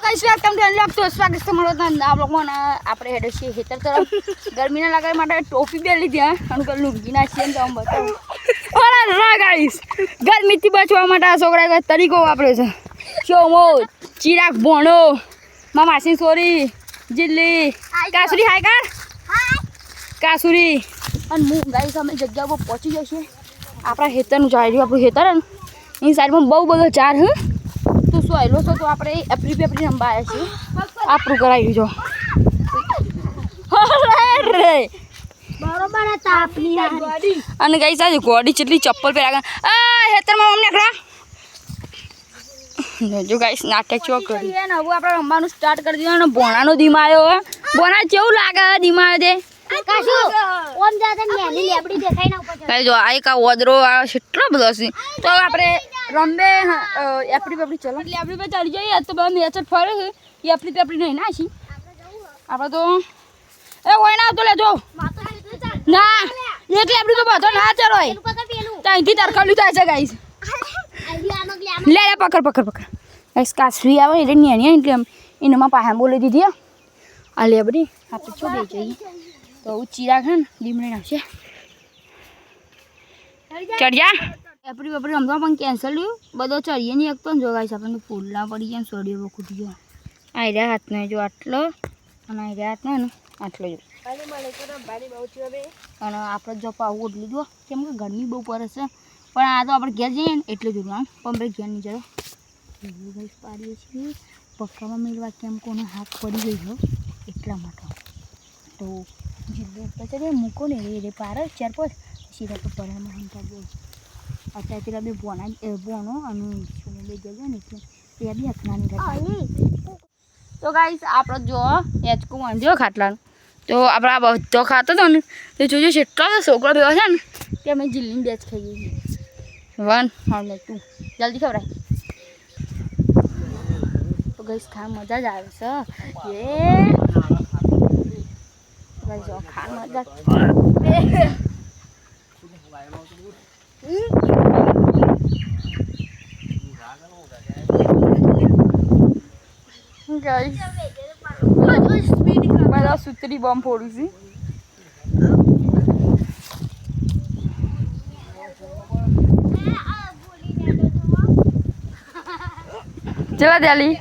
guys welcome to unlock તો સ્વાગત છે તમારું આ બ્લોગમાં આપણે હેડે છીએ ખેતર તરફ ગરમીના લાગે માટે ટોપી પહેરી લીધી હા અનુકલ લુંગી નાખીએ તો આમ બતાવું ઓલા ગાઈસ ગરમીથી બચવા માટે આ છોકરા તરીકો વાપરે છે શોમો ચિરાગ ભોણો મા માસી સોરી જિલ્લી કાસુરી હાય કાર કાસુરી અને હું ગાઈસ અમે જગ્યા પર પહોંચી જશે આપણા ખેતરનું ચાલી રહ્યું આપણું ખેતર ને એની સાઈડમાં બહુ બધો ચાર હ તો શું આવેલો છો તો આપણે એપ્રિલ રંબાયા છીએ આપણું કરાવી જો બરોબર હતા આપની અને ગઈ સાજી ગોડી જેટલી ચપ્પલ પહેરા આ ખેતરમાં અમને ખરા જો ગાઈસ નાટક ચો કરી ને હવે આપણે રમવાનું સ્ટાર્ટ કરી દીધું અને ભોણાનો ધીમા આવ્યો ભોણા કેવું લાગે ધીમા આવ્યો તે કાશુ ઓમ જાતે મેલી લેબડી દેખાઈ ના ઉપર જો આ એક ઓદરો આ કેટલો બધો છે તો આપણે રંબે એપડી પેપડી ચલો એટલે આપણી પર ચડી જઈએ તો બધા મેચ ફરે છે એ એપડી પેપડી નહીં નાખી આપણે તો એ હોય ના તો લેજો ના એટલે આપણી તો બધો ના ચલો ત્યાંથી તરકાલું થાય છે ગાઈસ લે લે પકડ ગાઈસ કાસરી આવે એટલે નેની એટલે એનામાં પાહા બોલી દીધી આ લે બધી આપણે છોડી જઈએ તો ચિરાગ છે ને લીમડી નાખશે ચડ્યા એપડી બપડી રમવા પણ કેન્સલ થયું બધો ચડીએ નહીં એક તો જો ગાઈસ આપણને ફૂલના પડી ગયા સોડીઓ બહુ ખૂટી ગયો આ રહ્યા હાથનો જો આટલો અને આ રહ્યા હાથનો ને આટલો જો અને આપણે જો પાવું ઓટલું જો કેમ કે ગરમી બહુ પડે છે પણ આ તો આપણે ઘેર જઈએ ને એટલે જોયું આમ પણ આપણે ઘેર નહીં જતો ગાઈસ પાડીએ છીએ પક્કામાં મેળવા કેમ કોનો હાથ પડી ગઈ છે એટલા માટે તો જીલ્લું પછી મૂકો ને રે પાર ચાર પાંચ સીધા તો પરામાં હંતા બોલ અત્યારે પેલા બે બોનો અને બે જજો ને એટલે તે બી હથનાની રાખી તો ગાઈસ આપણે જો એચકું વાંધ્યો ખાટલાનું તો આપણે આ બધો ખાતો હતો ને તો જોજો જેટલો છોકરો ભેગો છે ને તે અમે જીલ્લીને બેચ ખાઈએ છીએ 1 અને 2 જલ્દી ખવડાય તો ગાઈસ ખા મજા જ આવે છે એ ગાઈસ ખા મજા ગાઈસ બધા સુતરી બોમ્બ ફોડું છું ચલા દેલી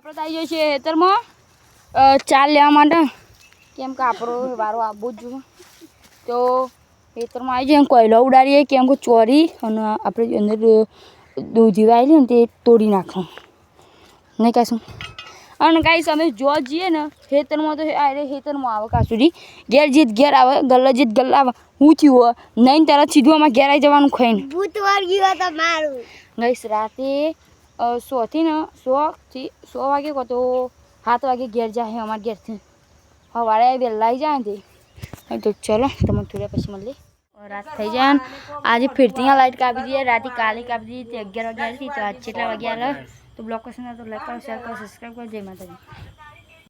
આપણે તો આવી છીએ ખેતરમાં ચાલ લેવા માટે કેમ કે આપણો વારો આવવો જ જોઈએ તો ખેતરમાં આવી જઈએ કોયલો ઉડાડીએ કેમ કે ચોરી અને આપણે અંદર દૂધી વાયેલી ને તે તોડી નાખવું નહીં કહેશું અને કાંઈ અમે જો જઈએ ને ખેતરમાં તો ખેતરમાં આવે કાસુરી ઘેર જીત ઘેર આવે ગલ્લા જીત ગલ્લા આવે હું થયું હોય નહીં તરત સીધું આમાં ઘેર આવી જવાનું ખાઈને ભૂત વળગી ગયો તો મારું ગઈશ રાતે 100 વાગે કહો તો 7 વાગે ઘેર જાય અમારા ઘેરથી સવારે વહેલા આવી જાય ને તો ચલો તમે થોડા પછી મળીએ રાત થઈ જાય ને આજે ફિરતી લાઇટ કાપી દઈએ રાતે કાલે કાપી દીધી 11 વાગ્યાથી તો આજ કેટલા વાગ્યા તો બ્લોગ પસંદ આવે તો લાઈક કરો શેર કરો સબસ્ક્રાઈબ કરો જય માતાજી